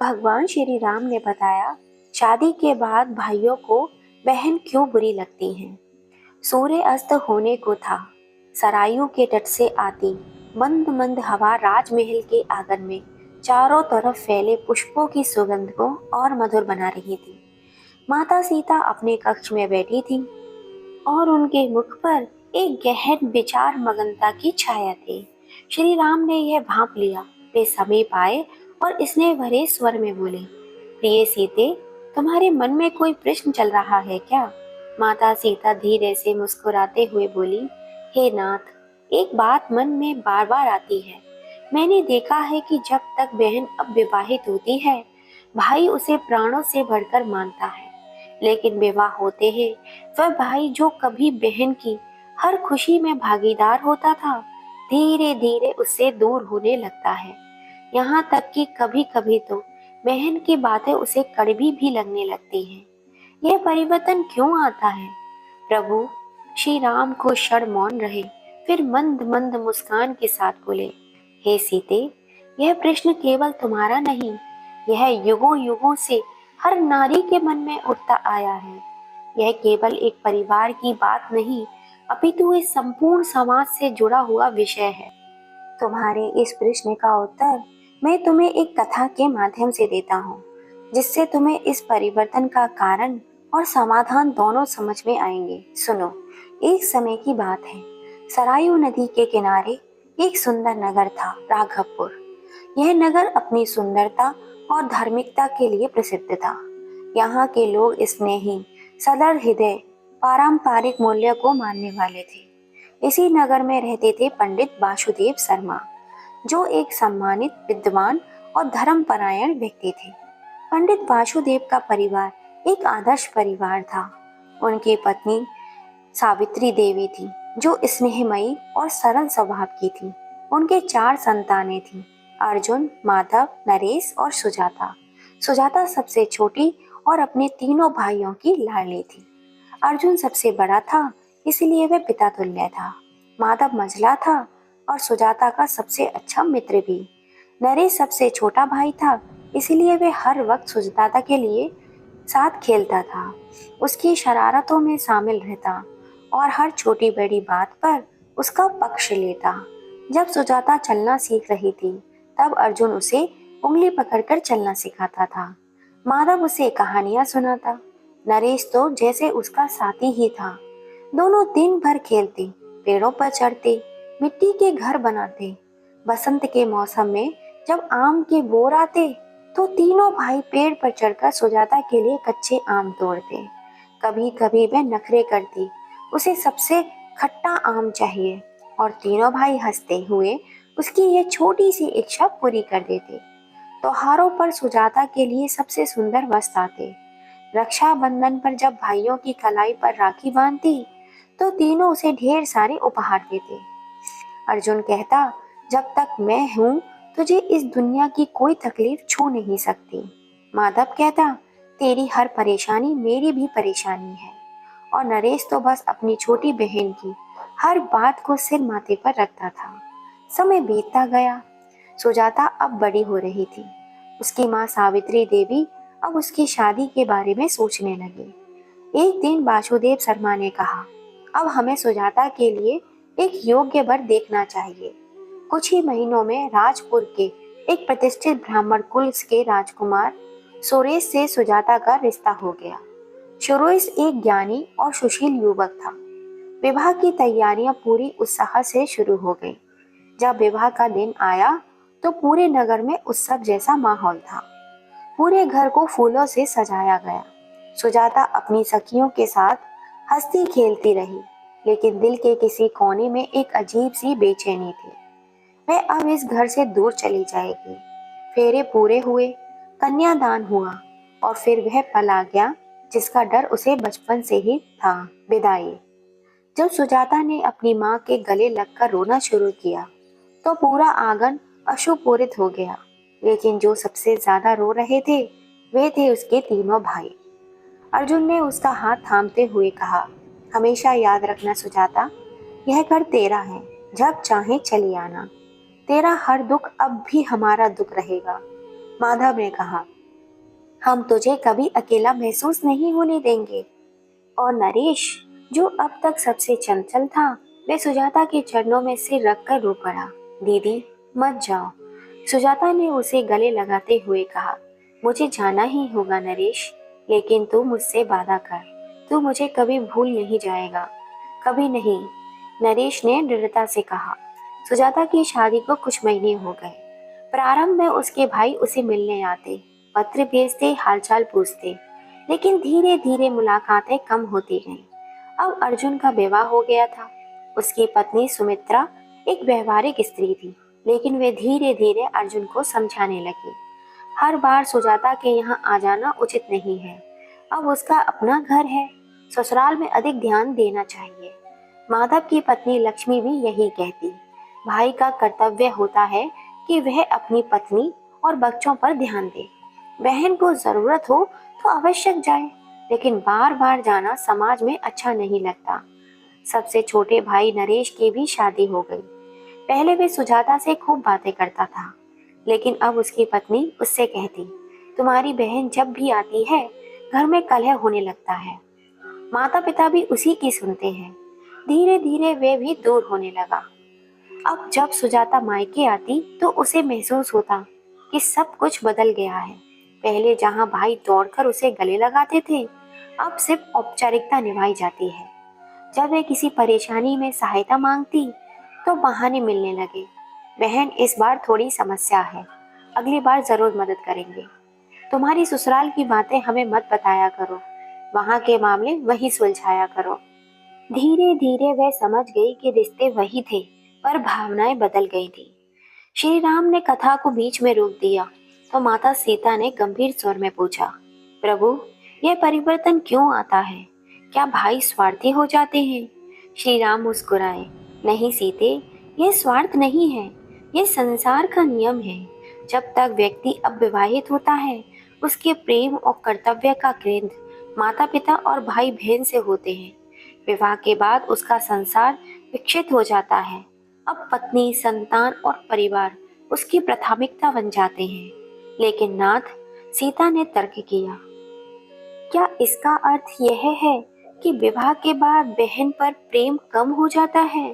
भगवान श्री राम ने बताया, शादी के बाद भाइयों को बहन क्यों बुरी लगती हैं। सूर्य अस्त होने को था। सरायू के तट से आती मंद मंद हवा राजमहल के आंगन में चारों तरफ फैले पुष्पों की सुगंध को और मधुर बना रही थी। माता सीता अपने कक्ष में बैठी थी और उनके मुख पर एक गहन विचार मगनता की छाया थी। श्री राम ने यह भांप लिया। वे समीप आए और स्नेह भरे स्वर में बोले, प्रिय सीते, तुम्हारे मन में कोई प्रश्न चल रहा है क्या? माता सीता धीरे से मुस्कुराते हुए बोली, हे नाथ, एक बात मन में बार बार आती है। मैंने देखा है कि जब तक बहन अविवाहित होती है, भाई उसे प्राणों से बढ़कर मानता है, लेकिन विवाह होते ही वह भाई जो कभी बहन की हर खुशी में भागीदार होता था, धीरे धीरे उससे दूर होने लगता है। यहाँ तक कि कभी कभी तो बहन की बातें उसे कड़वी भी लगने लगती हैं। यह परिवर्तन क्यों आता है? प्रभु श्री राम को क्षण मौन रहे, फिर मंद मंद मुस्कान के साथ बोले, हे सीते, यह प्रश्न केवल तुम्हारा नहीं, यह युगों युगों से हर नारी के मन में उठता आया है। यह केवल एक परिवार की बात नहीं, अपितु इस संपूर्ण समाज से जुड़ा हुआ विषय है। तुम्हारे इस प्रश्न का उत्तर मैं तुम्हें एक कथा के माध्यम से देता हूँ, जिससे तुम्हें इस परिवर्तन का कारण और समाधान दोनों समझ में आएंगे। सुनो, एक समय की बात है। सरायू नदी के किनारे एक सुंदर नगर था, राघवपुर। यह नगर अपनी सुंदरता और धार्मिकता के लिए प्रसिद्ध था। यहाँ के लोग स्नेही, सदर हृदय, पारंपरिक मूल्य को मानने वाले थे। इसी नगर में रहते थे पंडित वासुदेव शर्मा, जो एक सम्मानित, विद्वान और धर्मपरायण व्यक्ति थे। पंडित वासुदेव का परिवार एक आदर्श परिवार था। उनकी पत्नी सावित्री देवी थी, जो स्नेहमयी और सरल स्वभाव की थी। उनके 4 संतानें थीं, अर्जुन, माधव, नरेश और सुजाता। सुजाता सबसे छोटी और अपने तीनों भाइयों की लाडली थी। अर्जुन सबसे बड़ा था, इसलिए वह पिता तुल्य था। माधव मझला था और सुजाता का सबसे अच्छा मित्र भी। नरेश सबसे छोटा भाई था, इसलिए वह हर वक्त सुजाता के लिए साथ खेलता था, उसकी शरारतों में शामिल रहता और हर छोटी बड़ी बात पर उसका पक्ष लेता। जब सुजाता चलना सीख रही थी, तब अर्जुन उसे उंगली पकड़कर चलना सिखाता था। माधव उसे कहानियां सुनाता। नरेश तो जैसे उसका साथी ही था। दोनों दिन भर खेलते, पेड़ों पर चढ़ते, मिट्टी के घर बनाते। बसंत के मौसम में जब आम के बोर आते, तो तीनों भाई पेड़ पर चढ़कर सुजाता के लिए कच्चे आम तोड़ते। कभी कभी वह नखरे करती, उसे सबसे खट्टा आम चाहिए, और तीनों भाई हंसते हुए उसकी यह छोटी सी इच्छा पूरी कर देते। त्योहारों पर सुजाता के लिए सबसे सुंदर वस्त्र आते। रक्षाबंधन पर जब भाइयों की कलाई पर राखी बांधती, तो तीनों उसे ढेर सारे उपहार देते। अर्जुन कहता, जब तक मैं हूँ, तुझे इस दुनिया की कोई तकलीफ छू नहीं सकती। माधव कहता, तेरी हर परेशानी मेरी भी परेशानी है। और नरेश तो बस अपनी छोटी बहन की हर बात को सिर माथे पर रखता था। समय बीतता गया। सुजाता अब बड़ी हो रही थी। उसकी माँ सावित्री देवी अब उसकी शादी के बारे में सोचने लगी। एक दिन वासुदेव शर्मा ने कहा, अब हमें सुजाता के लिए एक योग्य वर देखना चाहिए। कुछ ही महीनों में राजपुर के एक प्रतिष्ठित ब्राह्मण कुल के राजकुमार सुरेश से सुजाता का रिश्ता हो गया। सुरेश एक ज्ञानी और सुशील युवक था। विवाह की तैयारियां पूरी उत्साह से शुरू हो गई। जब विवाह का दिन आया, तो पूरे नगर में उत्सव जैसा माहौल था। पूरे घर को फूलों से सजाया गया। सुजाता अपनी सखियों के साथ हंसती खेलती रही, लेकिन दिल के किसी कोने में एक अजीब सी बेचैनी थी। वह अब इस घर से दूर चली जाएगी। फेरे पूरे हुए, कन्यादान हुआ, और फिर वह पल आ गया जिसका डर उसे बचपन से ही था, विदाई। जब सुजाता ने अपनी माँ के गले लगकर रोना शुरू किया, तो पूरा आंगन अश्रुपूरित हो गया। लेकिन जो सबसे ज्यादा रो रहे थे, वे थे उसके तीनों भाई। अर्जुन ने उसका हाथ थामते हुए कहा, हमेशा याद रखना सुजाता, यह घर तेरा है, जब चाहे चली आना। तेरा हर दुख अब भी हमारा दुख रहेगा। माधव ने कहा, हम तुझे कभी अकेला महसूस नहीं होने देंगे। और नरेश, जो अब तक सबसे चंचल था, वह सुजाता के चरणों में सिर रखकर रो पड़ा। दीदी, मत जाओ। सुजाता ने उसे गले लगाते हुए कहा, मुझे जाना ही होगा नरेश, लेकिन तू मुझसे वादा कर, तू मुझे कभी भूल नहीं जाएगा। कभी नहीं, नरेश ने दृढ़ता से कहा। सुजाता की शादी को कुछ महीने हो गए। प्रारंभ में उसके भाई उसे मिलने आते, पत्र भेजते, हालचाल पूछते, लेकिन धीरे धीरे मुलाकातें कम होती गईं। अब अर्जुन का विवाह हो गया था। उसकी पत्नी सुमित्रा एक व्यवहारिक स्त्री थी, लेकिन वे धीरे धीरे अर्जुन को समझाने लगी। हर बार सुजाता के यहाँ आ जाना उचित नहीं है। अब उसका अपना घर है, ससुराल में अधिक ध्यान देना चाहिए। माधव की पत्नी लक्ष्मी भी यही कहती। भाई का कर्तव्य होता है कि वह अपनी पत्नी और बच्चों पर ध्यान दे। बहन को जरूरत हो तो आवश्यक जाए, लेकिन बार बार जाना समाज में अच्छा नहीं लगता। सबसे छोटे भाई नरेश की भी शादी हो गई। पहले वे सुजाता से खूब बातें करता था, लेकिन अब उसकी पत्नी उससे कहती, तुम्हारी बहन जब भी आती है घर में कलह होने लगता है। माता पिता भी उसी की सुनते हैं। धीरे धीरे वे भी दूर होने लगा। अब जब सुजाता मायके आती तो उसे महसूस होता कि सब कुछ बदल गया है। पहले जहां भाई दौड़कर उसे गले लगाते थे, अब सिर्फ औपचारिकता निभाई जाती है। जब वे किसी परेशानी में सहायता मांगती तो बहाने मिलने लगे। बहन, इस बार थोड़ी समस्या है, अगली बार जरूर मदद करेंगे। तुम्हारी ससुराल की बातें हमें मत बताया करो, वहां के मामले वही सुलझाया करो। धीरे धीरे वह समझ गई कि रिश्ते वही थे, पर भावनाएं बदल गई थी। श्री राम ने कथा को बीच में रोक दिया तो माता सीता ने गंभीर स्वर में पूछा, प्रभु, यह परिवर्तन क्यों आता है? क्या भाई स्वार्थी हो जाते हैं? श्री राम मुस्कुराए, नहीं सीते, यह स्वार्थ नहीं है, यह संसार का नियम है। जब तक व्यक्ति अविवाहित होता है, उसके प्रेम और कर्तव्य का केंद्र माता पिता और भाई बहन से होते हैं। विवाह के बाद उसका संसार विकसित हो जाता है। अब पत्नी, संतान और परिवार उसकी प्राथमिकता बन जाते हैं। लेकिन नाथ, सीता ने तर्क किया, क्या इसका अर्थ यह है कि विवाह के बाद बहन पर प्रेम कम हो जाता है?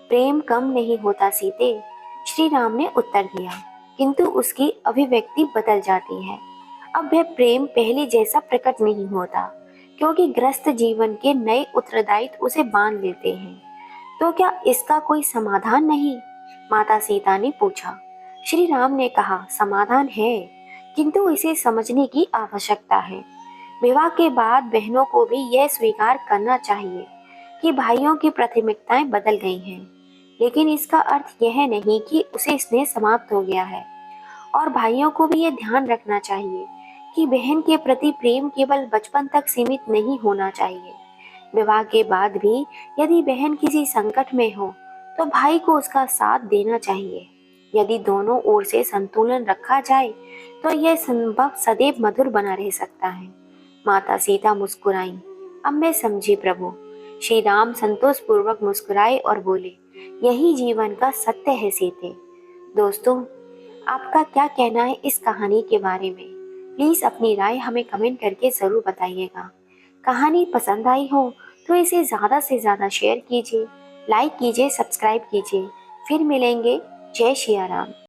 प्रेम कम नहीं होता सीते, श्री राम ने उत्तर दिया, किंतु उसकी अभिव्यक्ति बदल जाती है। अब वह प्रेम पहले जैसा प्रकट नहीं होता, क्योंकि ग्रस्त जीवन के नए उत्तरदायित्व उसे बांध लेते हैं। तो क्या इसका कोई समाधान नहीं? माता सीता ने पूछा। श्री राम ने कहा, समाधान है, किंतु इसे समझने की आवश्यकता है। विवाह के बाद बहनों को भी यह स्वीकार करना चाहिए कि भाइयों की प्राथमिकताएं बदल गई हैं, लेकिन इसका अर्थ यह नहीं कि उसे स्नेह समाप्त हो गया है। और भाइयों को भी यह ध्यान रखना चाहिए कि बहन के प्रति प्रेम केवल बचपन तक सीमित नहीं होना चाहिए। विवाह के बाद भी यदि बहन किसी संकट में हो तो भाई को उसका साथ देना चाहिए। यदि दोनों ओर से संतुलन रखा जाए तो यह संभव सदैव मधुर बना रह सकता है। माता सीता मुस्कुराई, अब मैं समझी प्रभु। श्री राम संतोष पूर्वक मुस्कुराए और बोले, यही जीवन का सत्य है सीते। दोस्तों, आपका क्या कहना है इस कहानी के बारे में? प्लीज अपनी राय हमें कमेंट करके जरूर बताइएगा। कहानी पसंद आई हो तो इसे ज्यादा से ज्यादा शेयर कीजिए, लाइक कीजिए, सब्सक्राइब कीजिए। फिर मिलेंगे। जय श्री राम।